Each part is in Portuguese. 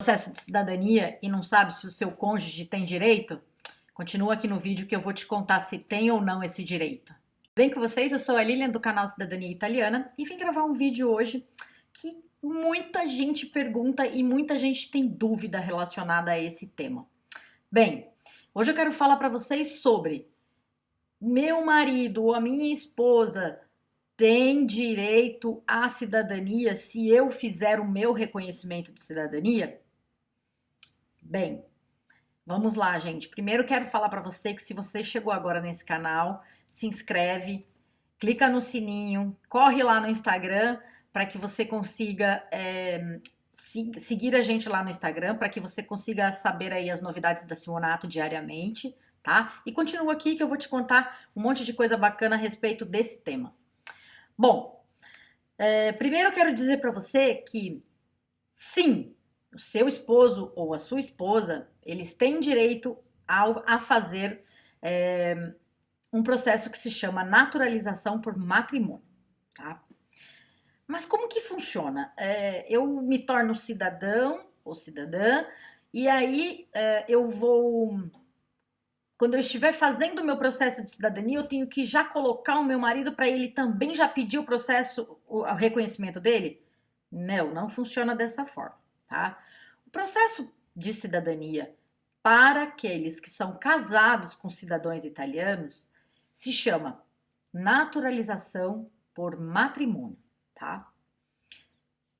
Processo de cidadania e não sabe se o seu cônjuge tem direito? Continua aqui no vídeo que eu vou te contar se tem ou não esse direito. Bem com vocês, eu sou a Lilian do canal Cidadania Italiana e vim gravar um vídeo hoje que muita gente pergunta e muita gente tem dúvida relacionada a esse tema. Bem, hoje eu quero falar para vocês sobre meu marido ou a minha esposa tem direito à cidadania se eu fizer o meu reconhecimento de cidadania? Bem, vamos lá, gente. Primeiro quero falar para você que se você chegou agora nesse canal, se inscreve, clica no sininho, corre lá no Instagram para que você consiga seguir a gente lá no Instagram, para que você consiga saber aí as novidades da Simonato diariamente, tá? E continua aqui que eu vou te contar um monte de coisa bacana a respeito desse tema. Bom, primeiro eu quero dizer para você que sim, o seu esposo ou a sua esposa, eles têm direito a fazer um processo que se chama naturalização por matrimônio, tá? Mas como que funciona? Eu me torno cidadão ou cidadã e aí quando eu estiver fazendo o meu processo de cidadania, eu tenho que já colocar o meu marido para ele também já pedir o processo, o reconhecimento dele? Não, não funciona dessa forma, tá? O processo de cidadania para aqueles que são casados com cidadãos italianos se chama naturalização por matrimônio, tá?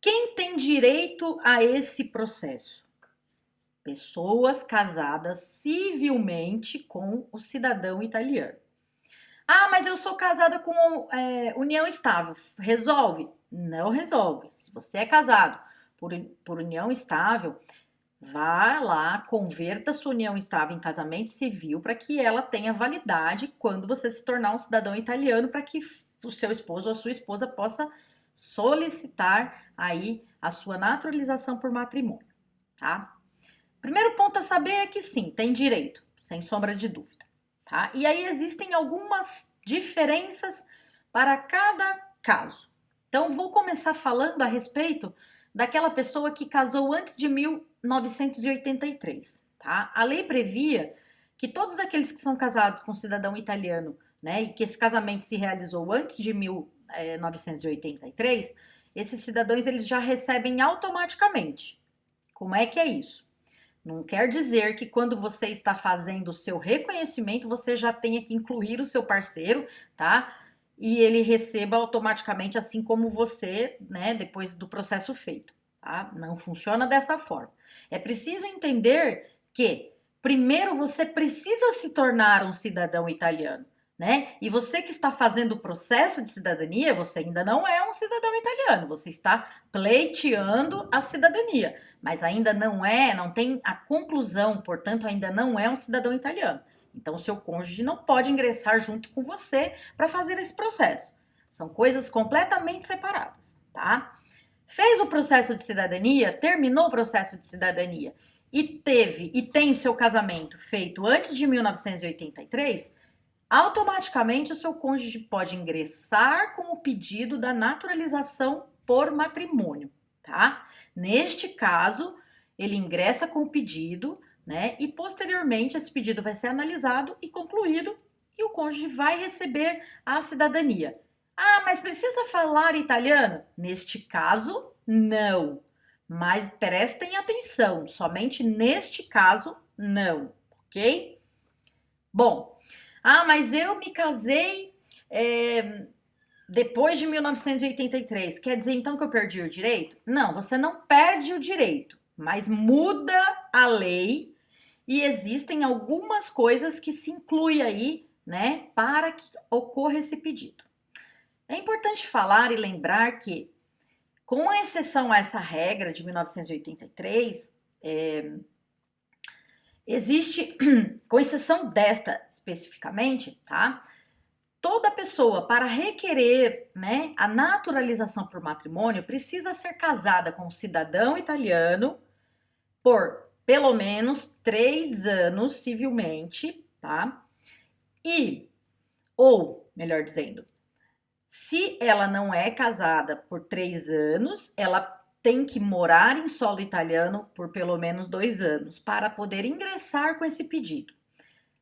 Quem tem direito a esse processo? Pessoas casadas civilmente com o cidadão italiano. Ah, mas eu sou casada com união estável. Resolve? Não resolve. Se você é casado por união estável, vá lá, converta sua união estável em casamento civil para que ela tenha validade quando você se tornar um cidadão italiano, para que o seu esposo ou a sua esposa possa solicitar aí a sua naturalização por matrimônio, tá? Primeiro ponto a saber é que sim, tem direito, sem sombra de dúvida, tá? E aí existem algumas diferenças para cada caso. Então, vou começar falando a respeito daquela pessoa que casou antes de 1983, tá? A lei previa que todos aqueles que são casados com cidadão italiano, né, e que esse casamento se realizou antes de 1983, esses cidadãos eles já recebem automaticamente. Como é que é isso? Não quer dizer que quando você está fazendo o seu reconhecimento, você já tenha que incluir o seu parceiro, tá? E ele receba automaticamente, assim como você, né, depois do processo feito, tá? Não funciona dessa forma. É preciso entender que, primeiro, você precisa se tornar um cidadão italiano, né? E você que está fazendo o processo de cidadania, você ainda não é um cidadão italiano, você está pleiteando a cidadania, mas ainda não tem a conclusão, portanto, ainda não é um cidadão italiano. Então, o seu cônjuge não pode ingressar junto com você para fazer esse processo. São coisas completamente separadas, tá? Fez o processo de cidadania, terminou o processo de cidadania e tem o seu casamento feito antes de 1983, automaticamente o seu cônjuge pode ingressar com o pedido da naturalização por matrimônio, tá? Neste caso, ele ingressa com o pedido, né? E posteriormente esse pedido vai ser analisado e concluído e o cônjuge vai receber a cidadania. Ah, mas precisa falar italiano? Neste caso, não. Mas prestem atenção, somente neste caso, não, ok? Bom, mas eu me casei depois de 1983. Quer dizer então que eu perdi o direito? Não, você não perde o direito, mas muda a lei e existem algumas coisas que se inclui aí, né, para que ocorra esse pedido. É importante falar e lembrar que, com exceção a essa regra de 1983, existe, com exceção desta especificamente, tá? Toda pessoa, para requerer, né, a naturalização por matrimônio, precisa ser casada com um cidadão italiano por pelo menos 3 anos civilmente, tá? Ou, melhor dizendo, se ela não é casada por 3 anos, ela tem que morar em solo italiano por pelo menos 2 anos para poder ingressar com esse pedido.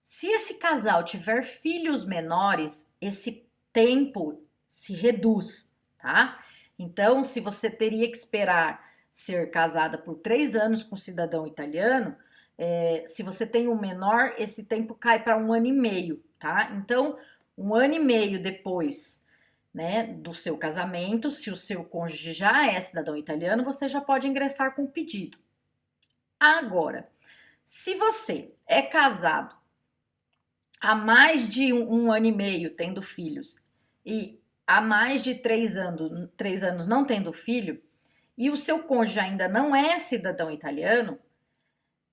Se esse casal tiver filhos menores, esse tempo se reduz, tá? Então, se você teria que esperar ser casada por 3 anos com um cidadão italiano, se você tem um menor, esse tempo cai para 1 ano e meio, tá? Então, 1 ano e meio depois, né, do seu casamento, se o seu cônjuge já é cidadão italiano, você já pode ingressar com o pedido. Agora, se você é casado há mais de 1 ano e meio tendo filhos e há mais de 3 anos não tendo filho, e o seu cônjuge ainda não é cidadão italiano,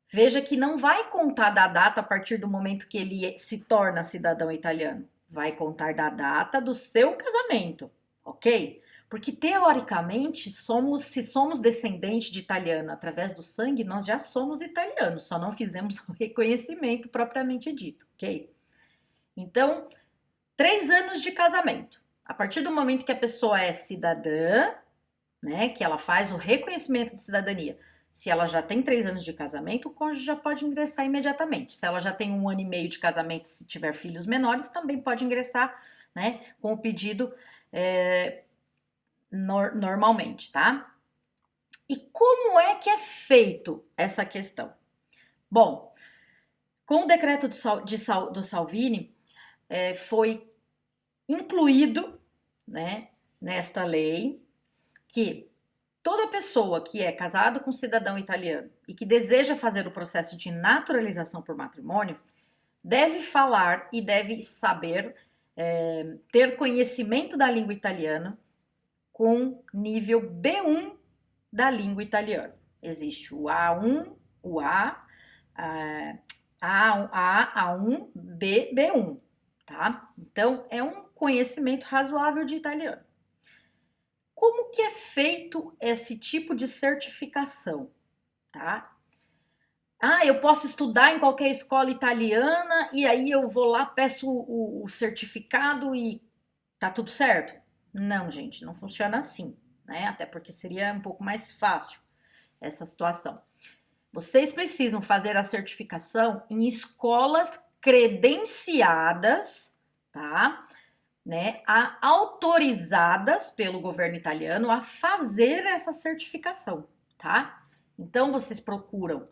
veja que não vai contar da data a partir do momento que ele se torna cidadão italiano. Vai contar da data do seu casamento, ok? Porque teoricamente, se somos descendentes de italiano através do sangue, nós já somos italianos, só não fizemos o reconhecimento propriamente dito, ok? Então, 3 anos de casamento. A partir do momento que a pessoa é cidadã, né, que ela faz o reconhecimento de cidadania, se ela já tem 3 anos de casamento, o cônjuge já pode ingressar imediatamente. Se ela já tem 1 ano e meio de casamento, se tiver filhos menores, também pode ingressar, né, com o pedido normalmente, tá? E como é que é feito essa questão? Bom, com o decreto do Salvini, foi incluído, né, nesta lei que toda pessoa que é casada com um cidadão italiano e que deseja fazer o processo de naturalização por matrimônio deve falar e deve saber ter conhecimento da língua italiana com nível B1 da língua italiana. Existe o A1, o A1, B1, tá? Então, é um conhecimento razoável de italiano. Como que é feito esse tipo de certificação, tá? Eu posso estudar em qualquer escola italiana e aí eu vou lá, peço o certificado e tá tudo certo? Não, gente, não funciona assim, né? Até porque seria um pouco mais fácil essa situação. Vocês precisam fazer a certificação em escolas credenciadas, tá? Né, autorizadas pelo governo italiano a fazer essa certificação, tá? Então, vocês procuram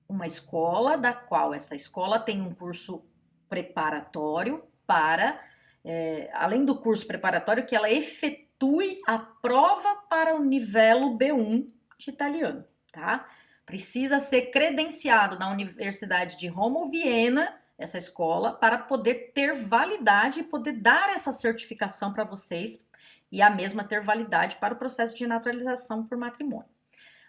uma escola da qual essa escola tem um curso preparatório para, além do curso preparatório, que ela efetue a prova para o nível B1 de italiano, tá? Precisa ser credenciado na Universidade de Roma ou Viena, essa escola, para poder ter validade e poder dar essa certificação para vocês e a mesma ter validade para o processo de naturalização por matrimônio.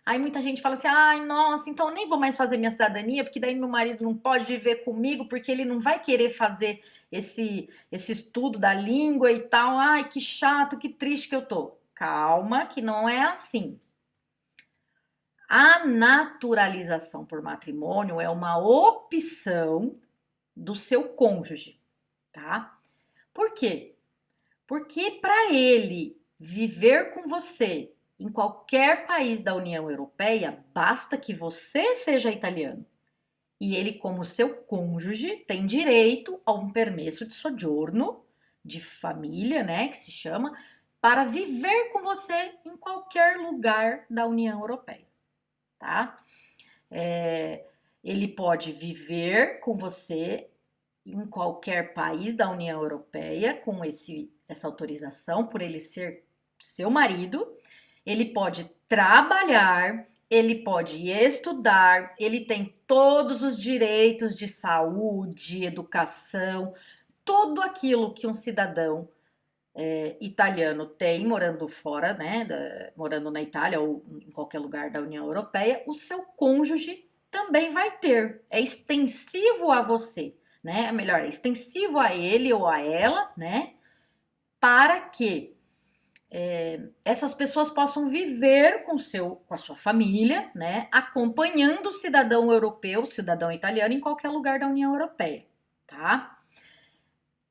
Aí muita gente fala assim, ai, nossa, então eu nem vou mais fazer minha cidadania, porque daí meu marido não pode viver comigo, porque ele não vai querer fazer esse estudo da língua e tal. Ai, que chato, que triste que eu tô. Calma, que não é assim. A naturalização por matrimônio é uma opção do seu cônjuge, tá? Por quê? Porque para ele viver com você em qualquer país da União Europeia, basta que você seja italiano. E ele, como seu cônjuge, tem direito a um permesso de soggiorno, de família, né, que se chama, para viver com você em qualquer lugar da União Europeia, tá? Ele pode viver com você em qualquer país da União Europeia com essa autorização, por ele ser seu marido. Ele pode trabalhar, ele pode estudar, ele tem todos os direitos de saúde, educação, tudo aquilo que um cidadão italiano tem morando fora, né, morando na Itália ou em qualquer lugar da União Europeia, o seu cônjuge também vai ter. É extensivo a você, né? Melhor, é extensivo a ele ou a ela, né? Para que essas pessoas possam viver com a sua família, né? Acompanhando o cidadão europeu, o cidadão italiano em qualquer lugar da União Europeia, tá?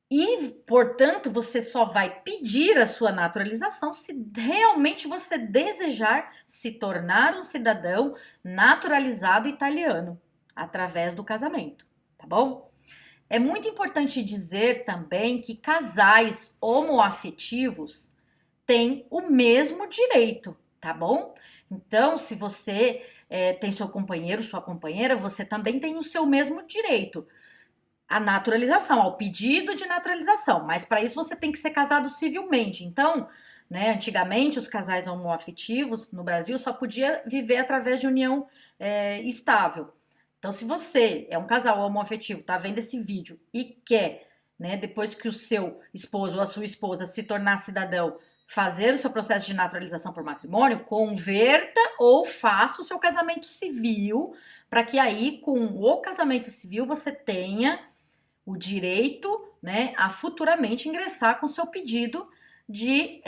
E, portanto, você só vai pedir a sua naturalização se realmente você desejar se tornar um cidadão naturalizado italiano através do casamento, tá bom? É muito importante dizer também que casais homoafetivos têm o mesmo direito, tá bom? Então, se você tem seu companheiro, sua companheira, você também tem o seu mesmo direito a naturalização, ao pedido de naturalização, mas para isso você tem que ser casado civilmente. Então, né, antigamente os casais homoafetivos no Brasil só podia viver através de união estável. Então, se você é um casal homoafetivo, tá vendo esse vídeo e quer, né, depois que o seu esposo ou a sua esposa se tornar cidadão, fazer o seu processo de naturalização por matrimônio, converta ou faça o seu casamento civil, para que aí, com o casamento civil, você tenha o direito, né, a futuramente ingressar com seu pedido de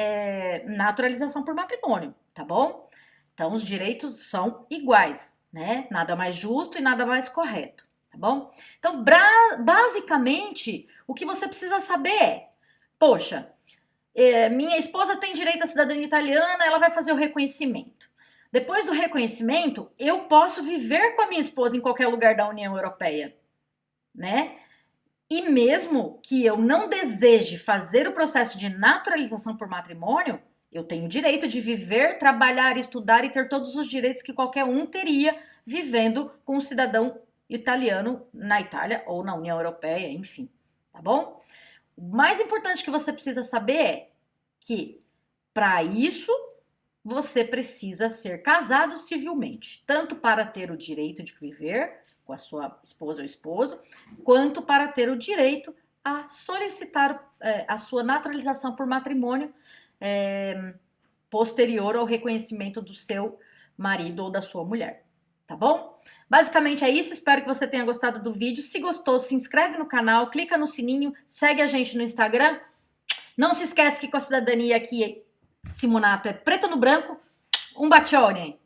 naturalização por matrimônio, tá bom? Então, os direitos são iguais, né? Nada mais justo e nada mais correto, tá bom? Então, basicamente, o que você precisa saber é, poxa, minha esposa tem direito à cidadania italiana, ela vai fazer o reconhecimento. Depois do reconhecimento, eu posso viver com a minha esposa em qualquer lugar da União Europeia, né? E mesmo que eu não deseje fazer o processo de naturalização por matrimônio, eu tenho o direito de viver, trabalhar, estudar e ter todos os direitos que qualquer um teria vivendo com um cidadão italiano na Itália ou na União Europeia, enfim, tá bom? O mais importante que você precisa saber é que, para isso, você precisa ser casado civilmente, tanto para ter o direito de viver com a sua esposa ou esposo, quanto para ter o direito a solicitar a sua naturalização por matrimônio posterior ao reconhecimento do seu marido ou da sua mulher, tá bom? Basicamente é isso, espero que você tenha gostado do vídeo. Se gostou, se inscreve no canal, clica no sininho, segue a gente no Instagram. Não se esquece que com a cidadania aqui, Simonato é preto no branco. Um bacione!